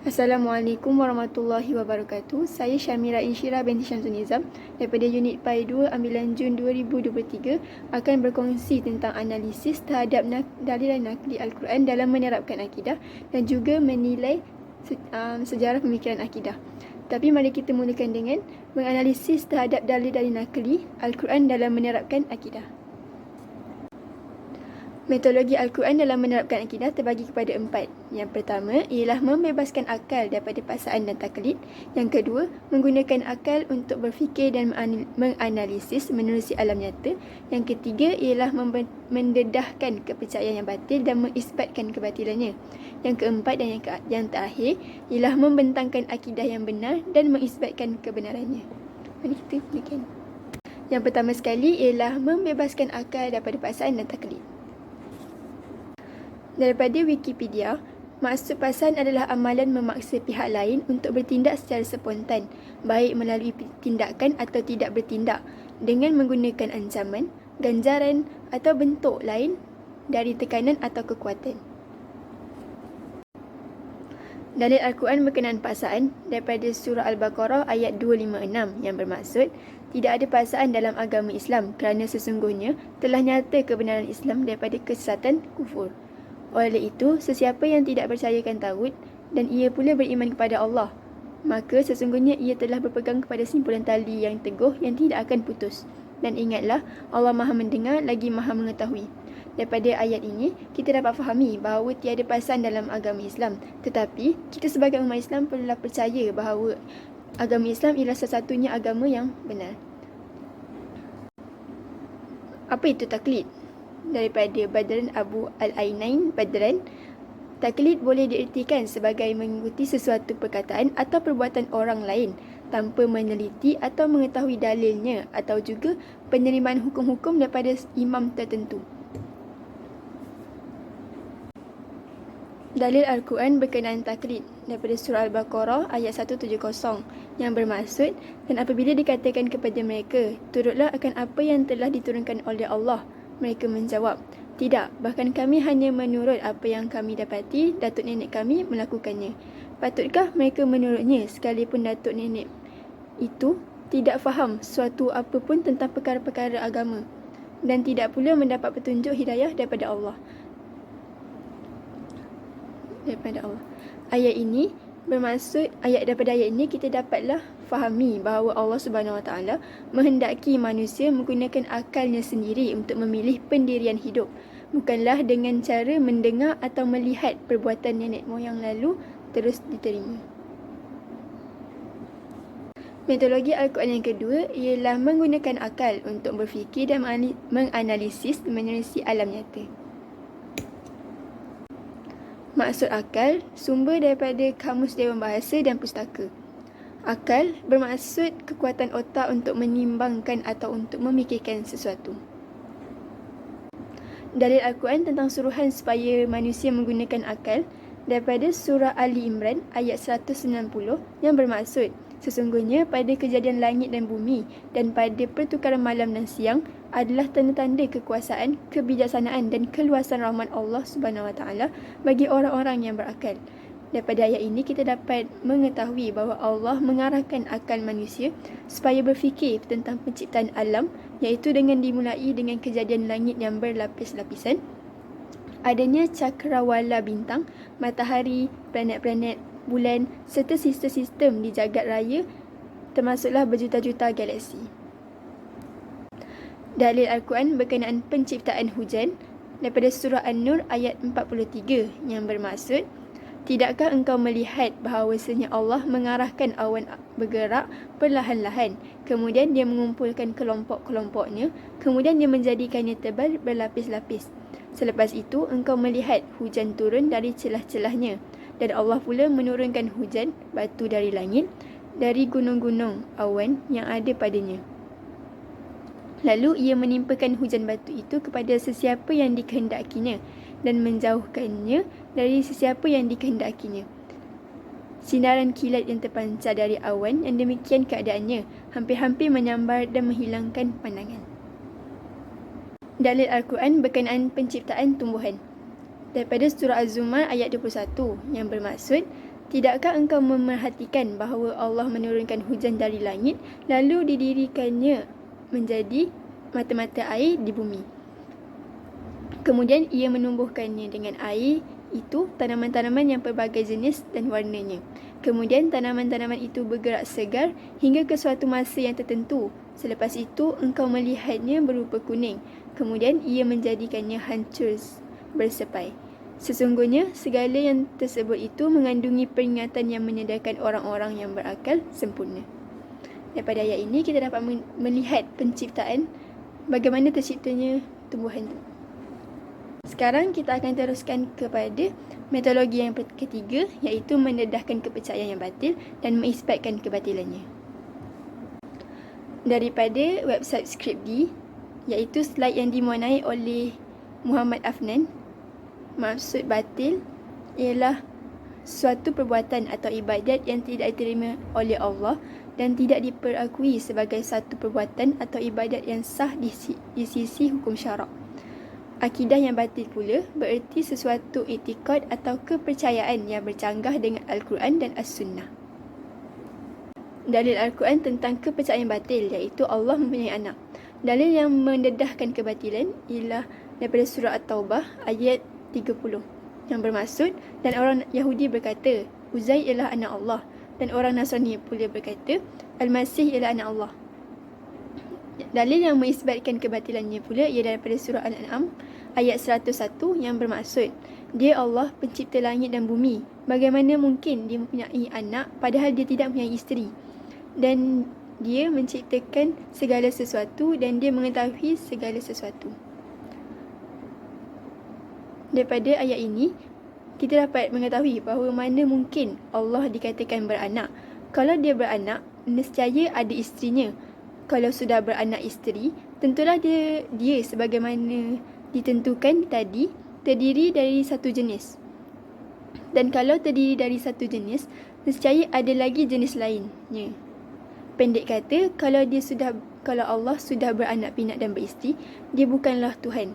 Assalamualaikum warahmatullahi wabarakatuh. Saya Syamira Insyirah binti Syamsul Nizam daripada unit PAI 2 ambilan Jun 2023 akan berkongsi tentang analisis terhadap dalil dan nakli Al-Quran dalam menerapkan akidah dan juga menilai sejarah pemikiran akidah. Tapi mari kita mulakan dengan menganalisis terhadap dalil dan nakli Al-Quran dalam menerapkan akidah. Metodologi Al-Quran dalam menerapkan akidah terbagi kepada 4. Yang pertama ialah membebaskan akal daripada paksaan dan taklid. Yang kedua, menggunakan akal untuk berfikir dan menganalisis menerusi alam nyata. Yang ketiga ialah mendedahkan kepercayaan yang batil dan mengisbatkan kebatilannya. Yang keempat dan yang terakhir ialah membentangkan akidah yang benar dan mengisbatkan kebenarannya. Mari kita mulakan. Yang pertama sekali ialah membebaskan akal daripada paksaan dan taklid. Daripada Wikipedia, maksud paksaan adalah amalan memaksa pihak lain untuk bertindak secara spontan, baik melalui tindakan atau tidak bertindak, dengan menggunakan ancaman, ganjaran atau bentuk lain dari tekanan atau kekuatan. Dalil Al-Quran berkenaan paksaan daripada surah Al-Baqarah ayat 256 yang bermaksud, tidak ada paksaan dalam agama Islam kerana sesungguhnya telah nyata kebenaran Islam daripada kesesatan kufur. Oleh itu, sesiapa yang tidak percayakan tauhid dan ia pula beriman kepada Allah, maka sesungguhnya ia telah berpegang kepada simpulan tali yang teguh yang tidak akan putus. Dan ingatlah, Allah Maha mendengar lagi Maha mengetahui. Daripada ayat ini, kita dapat fahami bahawa tiada paksaan dalam agama Islam. Tetapi, kita sebagai umat Islam perlulah percaya bahawa agama Islam ialah satu-satunya agama yang benar. Apa itu taklid? Daripada Badran Abu Al-Ainain Badran, taklid boleh diertikan sebagai mengikuti sesuatu perkataan atau perbuatan orang lain tanpa meneliti atau mengetahui dalilnya, atau juga penerimaan hukum-hukum daripada imam tertentu. Dalil Al-Quran berkenaan taklid daripada surah Al-Baqarah ayat 170 yang bermaksud, dan apabila dikatakan kepada mereka, turutlah akan apa yang telah diturunkan oleh Allah, mereka menjawab, tidak, bahkan kami hanya menurut apa yang kami dapati datuk nenek kami melakukannya. Patutkah mereka menurutnya sekalipun datuk nenek itu tidak faham suatu apa pun tentang perkara-perkara agama dan tidak pula mendapat petunjuk hidayah daripada Allah. Ayat ini bermaksud, daripada ayat ini kita dapatlah fahami bahawa Allah Subhanahu Wa Taala menghendaki manusia menggunakan akalnya sendiri untuk memilih pendirian hidup, bukanlah dengan cara mendengar atau melihat perbuatan nenek moyang lalu terus diterima. Metodologi Al-Quran yang kedua ialah menggunakan akal untuk berfikir dan menganalisis menerusi alam nyata. Maksud akal sumber daripada Kamus Dewan Bahasa dan Pustaka. Akal bermaksud kekuatan otak untuk menimbangkan atau untuk memikirkan sesuatu. Dalil Al-Quran tentang suruhan supaya manusia menggunakan akal daripada surah Ali Imran ayat 190 yang bermaksud, sesungguhnya pada kejadian langit dan bumi dan pada pertukaran malam dan siang adalah tanda-tanda kekuasaan, kebijaksanaan dan keluasan rahmat Allah Subhanahu Wa Taala bagi orang-orang yang berakal. Daripada ayat ini kita dapat mengetahui bahawa Allah mengarahkan akal manusia supaya berfikir tentang penciptaan alam, iaitu dengan dimulai dengan kejadian langit yang berlapis-lapisan, adanya cakrawala bintang, matahari, planet-planet, bulan serta sistem-sistem di jagat raya, termasuklah berjuta-juta galaksi. Dalil Al-Quran berkenaan penciptaan hujan daripada surah An-Nur ayat 43 yang bermaksud, tidakkah engkau melihat bahawasanya Allah mengarahkan awan bergerak perlahan-lahan, kemudian dia mengumpulkan kelompok-kelompoknya, kemudian dia menjadikannya tebal berlapis-lapis. Selepas itu engkau melihat hujan turun dari celah-celahnya, dan Allah pula menurunkan hujan batu dari langit, dari gunung-gunung awan yang ada padanya. Lalu ia menimpakan hujan batu itu kepada sesiapa yang dikehendakinya dan menjauhkannya dari sesiapa yang dikehendakinya. Sinaran kilat yang terpancar dari awan yang demikian keadaannya hampir-hampir menyambar dan menghilangkan pandangan. Dalil Al-Quran berkenaan penciptaan tumbuhan daripada surah Az-Zumar ayat 21 yang bermaksud, Tidakkah engkau memerhatikan bahawa Allah menurunkan hujan dari langit, lalu didirikannya menjadi mata-mata air di bumi? Kemudian ia menumbuhkannya dengan air itu tanaman-tanaman yang pelbagai jenis dan warnanya. Kemudian tanaman-tanaman itu bergerak segar hingga ke suatu masa yang tertentu. Selepas itu engkau melihatnya berupa kuning. Kemudian ia menjadikannya hancur bersepai. Sesungguhnya segala yang tersebut itu mengandungi peringatan yang menyedarkan orang-orang yang berakal sempurna. Daripada ayat ini kita dapat melihat penciptaan, bagaimana terciptanya tumbuhan itu. Sekarang kita akan teruskan kepada metodologi yang ketiga, iaitu mendedahkan kepercayaan yang batil dan mengisbatkan kebatilannya. Daripada website Scripd, iaitu slide yang dimuanai oleh Muhammad Afnan, maksud batil ialah suatu perbuatan atau ibadat yang tidak diterima oleh Allah dan tidak diperakui sebagai satu perbuatan atau ibadat yang sah di sisi hukum syarak. Akidah yang batil pula bererti sesuatu iktikad atau kepercayaan yang bercanggah dengan Al-Quran dan As-Sunnah. Dalil Al-Quran tentang kepercayaan batil iaitu Allah mempunyai anak. Dalil yang mendedahkan kebatilan ialah daripada surah At-Taubah ayat 30 yang bermaksud, dan orang Yahudi berkata Uzair ialah anak Allah, dan orang Nasrani pula berkata Al-Masih ialah anak Allah. Dalil yang mengisbatkan kebatilannya pula ialah daripada surah Al-An'am ayat 101 yang bermaksud, dia Allah pencipta langit dan bumi, bagaimana mungkin dia mempunyai anak padahal dia tidak mempunyai isteri, dan dia menciptakan segala sesuatu dan dia mengetahui segala sesuatu. Daripada ayat ini, kita dapat mengetahui bahawa mana mungkin Allah dikatakan beranak. Kalau dia beranak, nescaya ada isterinya. Kalau sudah beranak isteri, tentulah dia sebagaimana ditentukan tadi, terdiri dari satu jenis. Dan kalau terdiri dari satu jenis, nescaya ada lagi jenis lainnya. Pendek kata, kalau Allah sudah beranak pinak dan beristeri, dia bukanlah Tuhan.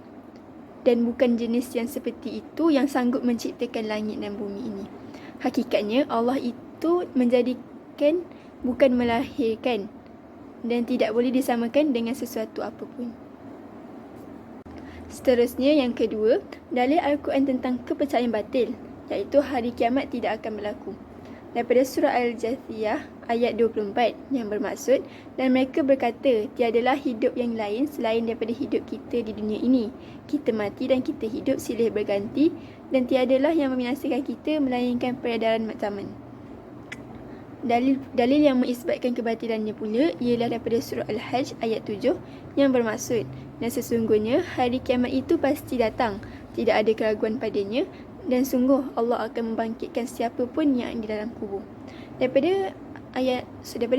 Dan bukan jenis yang seperti itu yang sanggup menciptakan langit dan bumi ini. Hakikatnya Allah itu menjadikan, bukan melahirkan, dan tidak boleh disamakan dengan sesuatu apapun. Seterusnya yang kedua, dalil Al-Quran tentang kepercayaan batil, iaitu hari kiamat tidak akan berlaku. Daripada surah Al-Jathiyah ayat 24 yang bermaksud, dan mereka berkata tiadalah hidup yang lain selain daripada hidup kita di dunia ini. Kita mati dan kita hidup silih berganti, dan tiadalah yang membinasakan kita melainkan peredaran zaman. Dalil yang mengisbatkan kebatilannya pula ialah daripada surah Al-Hajj ayat 7 yang bermaksud, dan sesungguhnya hari kiamat itu pasti datang, tidak ada keraguan padanya, dan sungguh Allah akan membangkitkan siapa pun yang di dalam kubur. Daripada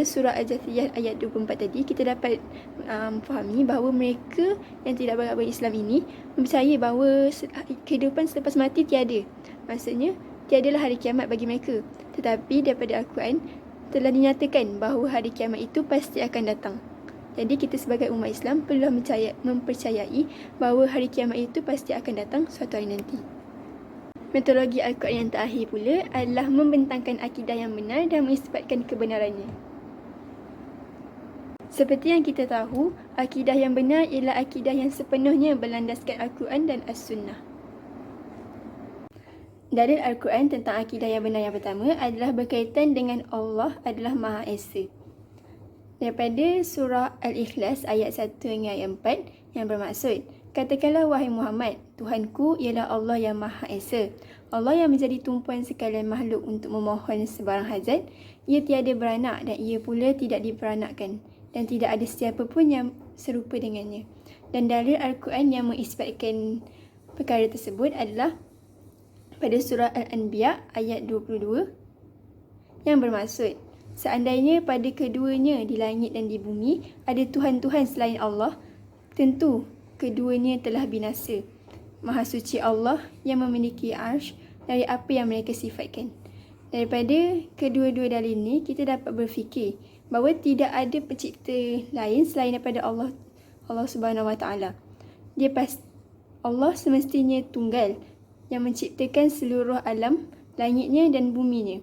surah Al-Jathiyah ayat 24 tadi, kita dapat fahami bahawa mereka yang tidak beragama Islam ini mempercayai bahawa kehidupan selepas mati tiada. Maksudnya, tiadalah hari kiamat bagi mereka. Tetapi daripada Al-Quran telah dinyatakan bahawa hari kiamat itu pasti akan datang. Jadi kita sebagai umat Islam perlu mempercayai bahawa hari kiamat itu pasti akan datang suatu hari nanti. Metodologi Al-Quran yang terakhir pula adalah membentangkan akidah yang benar dan mengisbatkan kebenarannya. Seperti yang kita tahu, akidah yang benar ialah akidah yang sepenuhnya berlandaskan Al-Quran dan As-Sunnah. Dalil Al-Quran tentang akidah yang benar yang pertama adalah berkaitan dengan Allah adalah Maha Esa. Daripada surah Al-Ikhlas ayat 1 hingga ayat 4 yang bermaksud, katakanlah wahai Muhammad, Tuhanku ialah Allah yang Maha Esa. Allah yang menjadi tumpuan sekalian makhluk untuk memohon sebarang hajat. Ia tiada beranak dan ia pula tidak diperanakkan, dan tidak ada siapa pun yang serupa dengannya. Dan dalil Al-Quran yang mengisbatkan perkara tersebut adalah pada surah Al-Anbiya ayat 22 yang bermaksud, seandainya pada keduanya di langit dan di bumi ada Tuhan-Tuhan selain Allah, tentu keduanya telah binasa. Maha suci Allah yang memiliki arsy dari apa yang mereka sifatkan. Daripada kedua-dua dalil ini, kita dapat berfikir bahawa tidak ada pencipta lain selain daripada Allah Subhanahu Wa Taala. Allah semestinya tunggal yang menciptakan seluruh alam, langitnya dan buminya.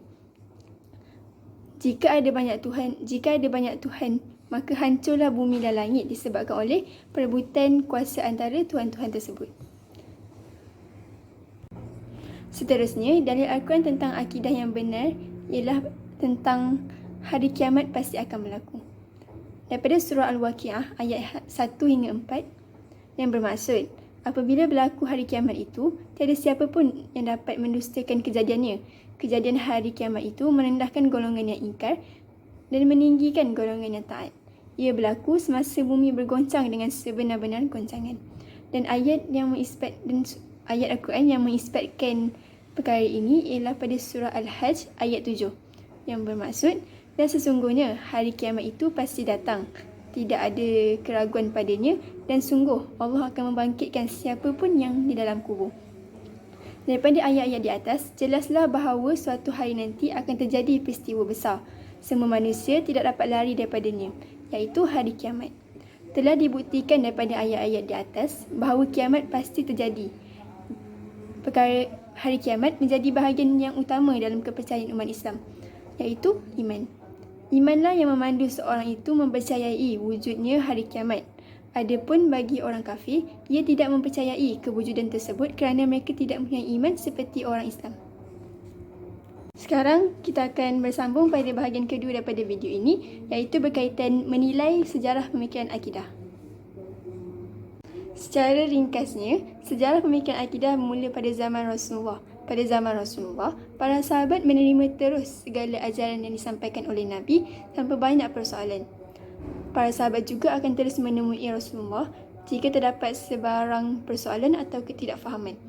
Jika ada banyak Tuhan, maka hancurlah bumi dan langit disebabkan oleh perebutan kuasa antara Tuhan-Tuhan tersebut. Seterusnya, dalil Al-Quran tentang akidah yang benar ialah tentang hari kiamat pasti akan berlaku. Daripada surah Al-Waqiah ayat 1 hingga 4 yang bermaksud, apabila berlaku hari kiamat itu, tiada siapa pun yang dapat mendustakan kejadiannya. Kejadian hari kiamat itu merendahkan golongan yang ingkar dan meninggikan golongan yang taat. Ia berlaku semasa bumi bergoncang dengan sebenar-benar goncangan. Dan ayat Al-Quran yang mengisbatkan perkara ini ialah pada surah Al-Hajj ayat 7 yang bermaksud, dan sesungguhnya hari kiamat itu pasti datang. Tidak ada keraguan padanya, dan sungguh Allah akan membangkitkan siapa pun yang di dalam kubur. Daripada ayat-ayat di atas, jelaslah bahawa suatu hari nanti akan terjadi peristiwa besar. Semua manusia tidak dapat lari daripadanya, iaitu hari kiamat. Telah dibuktikan daripada ayat-ayat di atas bahawa kiamat pasti terjadi. Perkara hari kiamat menjadi bahagian yang utama dalam kepercayaan umat Islam, iaitu iman. Imanlah yang memandu seorang itu mempercayai wujudnya hari kiamat. Adapun bagi orang kafir, ia tidak mempercayai kewujudan tersebut kerana mereka tidak mempunyai iman seperti orang Islam. Sekarang kita akan bersambung pada bahagian kedua daripada video ini, iaitu berkaitan menilai sejarah pemikiran akidah. Secara ringkasnya, sejarah pemikiran akidah bermula pada zaman Rasulullah. Pada zaman Rasulullah, para sahabat menerima terus segala ajaran yang disampaikan oleh Nabi tanpa banyak persoalan. Para sahabat juga akan terus menemui Rasulullah jika terdapat sebarang persoalan atau ketidakfahaman.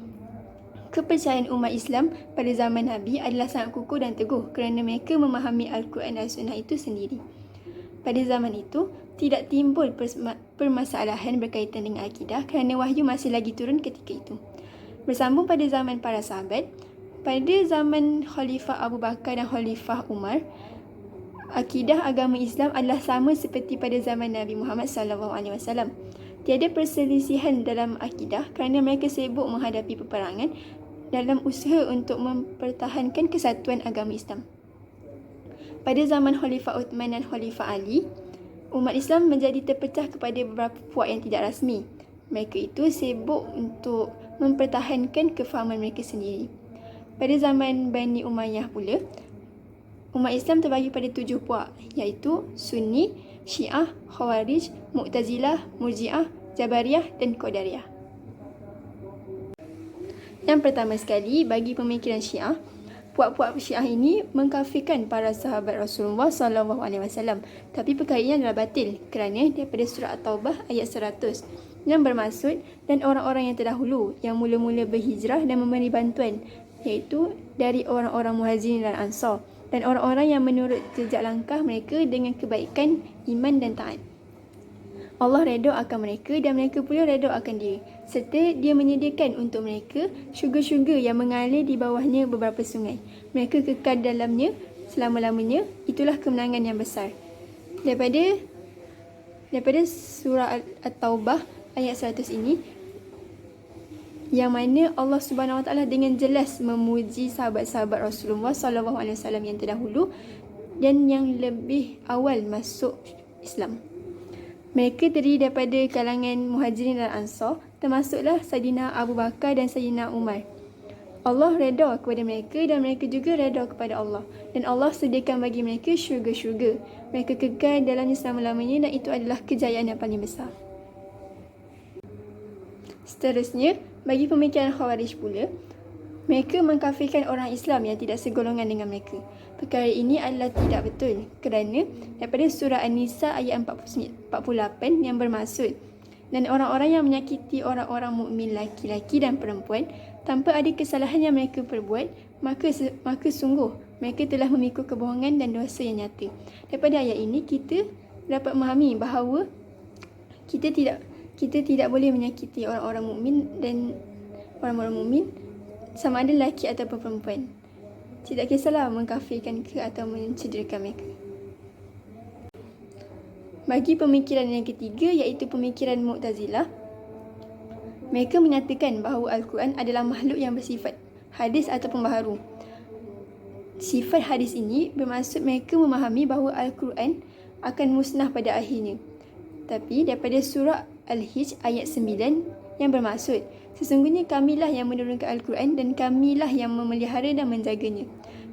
Kepercayaan umat Islam pada zaman Nabi adalah sangat kukuh dan teguh kerana mereka memahami Al-Quran dan Sunnah itu sendiri. Pada zaman itu, tidak timbul permasalahan berkaitan dengan akidah kerana wahyu masih lagi turun ketika itu. Bersambung pada zaman para sahabat, pada zaman Khalifah Abu Bakar dan Khalifah Umar, akidah agama Islam adalah sama seperti pada zaman Nabi Muhammad SAW. Tiada perselisihan dalam akidah kerana mereka sibuk menghadapi peperangan dalam usaha untuk mempertahankan kesatuan agama Islam. Pada zaman Khalifah Uthman dan Khalifah Ali, umat Islam menjadi terpecah kepada beberapa puak yang tidak rasmi. Mereka itu sibuk untuk mempertahankan kefahaman mereka sendiri. Pada zaman Bani Umayyah pula, umat Islam terbagi pada 7 puak, iaitu Sunni, Syiah, Khawarij, Mu'tazilah, Murji'ah, Jabariyah dan Qadariyah. Yang pertama sekali, bagi pemikiran Syiah, puak-puak Syiah ini mengkafirkan para sahabat Rasulullah SAW. Tapi perkara ini adalah batil kerana daripada surah At-Taubah ayat 100 yang bermaksud, dan orang-orang yang terdahulu yang mula-mula berhijrah dan memberi bantuan, iaitu dari orang-orang Muhajirin dan Ansar, dan orang-orang yang menurut jejak langkah mereka dengan kebaikan, iman dan taat. Allah redha akan mereka dan mereka pula redha akan dia, serta dia menyediakan untuk mereka syurga-syurga yang mengalir di bawahnya beberapa sungai. Mereka kekal dalamnya selama-lamanya. Itulah kemenangan yang besar. Daripada surah At-Taubah ayat 100 ini, yang mana Allah Subhanahu Wa Taala dengan jelas memuji sahabat-sahabat Rasulullah SAW yang terdahulu dan yang lebih awal masuk Islam. Mereka terdiri daripada kalangan Muhajirin dan Ansar, termasuklah Sayyidina Abu Bakar dan Sayyidina Umar. Allah redha kepada mereka dan mereka juga redha kepada Allah, dan Allah sediakan bagi mereka syurga-syurga. Mereka kekal dalamnya selama-lamanya, dan itu adalah kejayaan yang paling besar. Seterusnya, bagi pemikiran Khawarij pula, mereka mengkafirkan orang Islam yang tidak segolongan dengan mereka. Perkara ini adalah tidak betul kerana daripada surah An-Nisa ayat 48 yang bermaksud, dan orang-orang yang menyakiti orang-orang mukmin laki-laki dan perempuan tanpa ada kesalahan yang mereka perbuat, maka sungguh mereka telah memikul kebohongan dan dosa yang nyata. Daripada ayat ini kita dapat memahami bahawa kita tidak boleh menyakiti orang-orang mukmin dan orang-orang mukmin sama ada lelaki ataupun perempuan. Tidak kisahlah mengkafirkan ke atau mencederakan mereka. Bagi pemikiran yang ketiga, iaitu pemikiran Mu'tazilah, mereka menyatakan bahawa Al-Quran adalah makhluk yang bersifat hadis ataupun baharu. Sifat hadis ini bermaksud mereka memahami bahawa Al-Quran akan musnah pada akhirnya. Tapi daripada surah Al-Hijr ayat 9 yang bermaksud, sesungguhnya kamilah yang menurunkan Al-Quran dan kamilah yang memelihara dan menjaganya.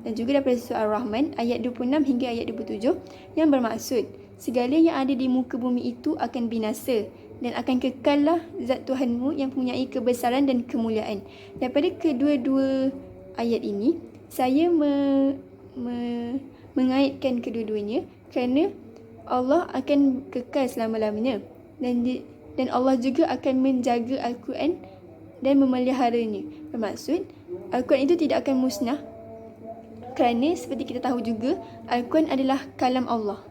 Dan juga daripada surah Ar-Rahman ayat 26 hingga ayat 27 yang bermaksud, segala yang ada di muka bumi itu akan binasa dan akan kekallah zat Tuhanmu yang mempunyai kebesaran dan kemuliaan. Daripada kedua-dua ayat ini, saya mengaitkan kedua-duanya kerana Allah akan kekal selama-lamanya dan Allah juga akan menjaga Al-Quran dan memeliharanya. Bermaksud, Al-Quran itu tidak akan musnah kerana seperti kita tahu juga, Al-Quran adalah kalam Allah.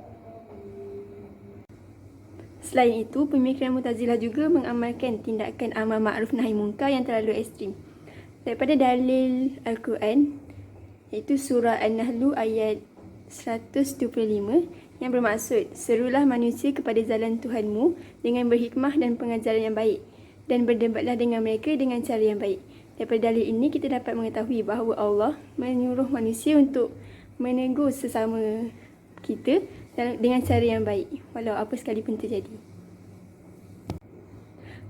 Selain itu, pemikiran Mu'tazilah juga mengamalkan tindakan amar ma'ruf nahi munkar yang terlalu ekstrim. Daripada dalil Al-Quran, iaitu surah An-Nahl ayat 125 yang bermaksud, serulah manusia kepada jalan Tuhanmu dengan berhikmah dan pengajaran yang baik, dan berdebatlah dengan mereka dengan cara yang baik. Daripada dalil ini, kita dapat mengetahui bahawa Allah menyuruh manusia untuk menegur sesama kita dengan cara yang baik, walau apa sekalipun terjadi.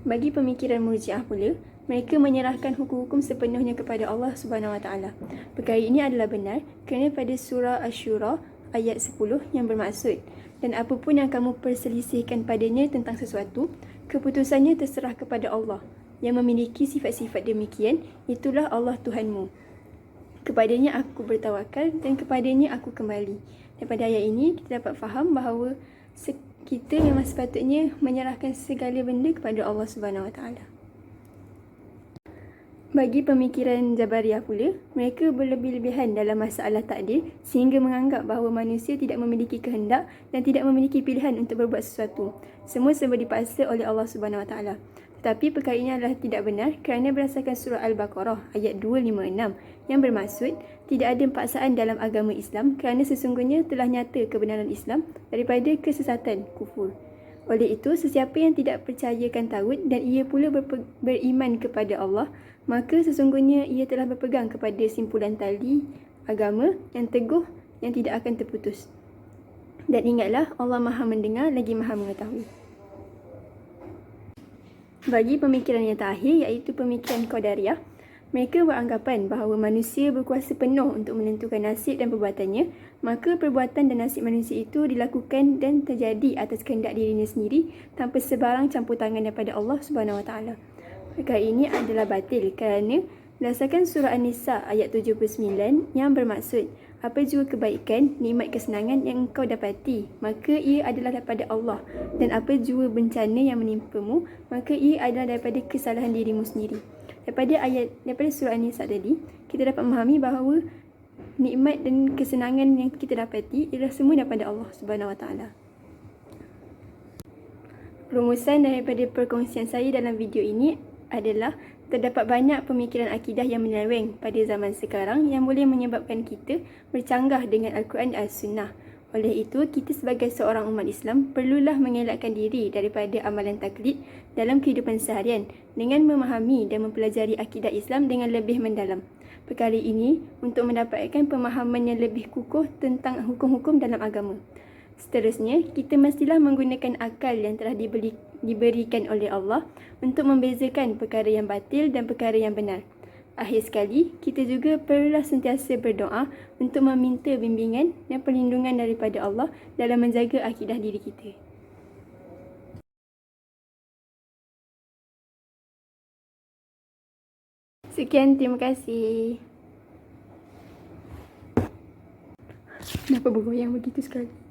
Bagi pemikiran Murji'ah pula, mereka menyerahkan hukum-hukum sepenuhnya kepada Allah Subhanahu Wa Taala. Perkara ini adalah benar kerana pada surah Asy-Syura ayat 10 yang bermaksud, dan apapun yang kamu perselisihkan padanya tentang sesuatu, keputusannya terserah kepada Allah yang memiliki sifat-sifat demikian, itulah Allah Tuhanmu. Kepadanya aku bertawakal dan kepadanya aku kembali. Daripada ayat ini, kita dapat faham bahawa kita memang sepatutnya menyerahkan segala benda kepada Allah Subhanahu Wa Taala. Bagi pemikiran Jabariyah pula, mereka berlebih-lebihan dalam masalah takdir sehingga menganggap bahawa manusia tidak memiliki kehendak dan tidak memiliki pilihan untuk berbuat sesuatu. Semua serba dipaksa oleh Allah Subhanahu Wa Taala. Tetapi perkara ini adalah tidak benar kerana berdasarkan surah Al-Baqarah ayat 256 yang bermaksud, tidak ada paksaan dalam agama Islam kerana sesungguhnya telah nyata kebenaran Islam daripada kesesatan kufur. Oleh itu, sesiapa yang tidak percayakan tagut dan ia pula beriman kepada Allah, maka sesungguhnya ia telah berpegang kepada simpulan tali agama yang teguh yang tidak akan terputus. Dan ingatlah, Allah Maha mendengar lagi Maha mengetahui. Bagi pemikiran yang terakhir, iaitu pemikiran Qadariyah, mereka beranggapan bahawa manusia berkuasa penuh untuk menentukan nasib dan perbuatannya, maka perbuatan dan nasib manusia itu dilakukan dan terjadi atas kehendak dirinya sendiri tanpa sebarang campur tangan daripada Allah Subhanahu Wa Taala. Perkara ini adalah batil kerana berdasarkan surah An-Nisa ayat 79 yang bermaksud, apa jua kebaikan, nikmat kesenangan yang engkau dapati, maka ia adalah daripada Allah, dan apa jua bencana yang menimpamu, maka ia adalah daripada kesalahan dirimu sendiri. Daripada surah An-Nisa tadi, kita dapat memahami bahawa nikmat dan kesenangan yang kita dapati ialah semua daripada Allah Subhanahu Wa Taala. Rumusan daripada perkongsian saya dalam video ini adalah terdapat banyak pemikiran akidah yang menyeleweng pada zaman sekarang yang boleh menyebabkan kita bercanggah dengan Al-Quran dan As-Sunnah. Oleh itu, kita sebagai seorang umat Islam perlulah mengelakkan diri daripada amalan taklid dalam kehidupan seharian dengan memahami dan mempelajari akidah Islam dengan lebih mendalam. Perkara ini untuk mendapatkan pemahaman yang lebih kukuh tentang hukum-hukum dalam agama. Seterusnya, kita mestilah menggunakan akal yang telah diberikan oleh Allah untuk membezakan perkara yang batil dan perkara yang benar. Akhir sekali, kita juga perlulah sentiasa berdoa untuk meminta bimbingan dan perlindungan daripada Allah dalam menjaga akidah diri kita. Sekian, terima kasih. Kenapa bergoyang begitu sekali?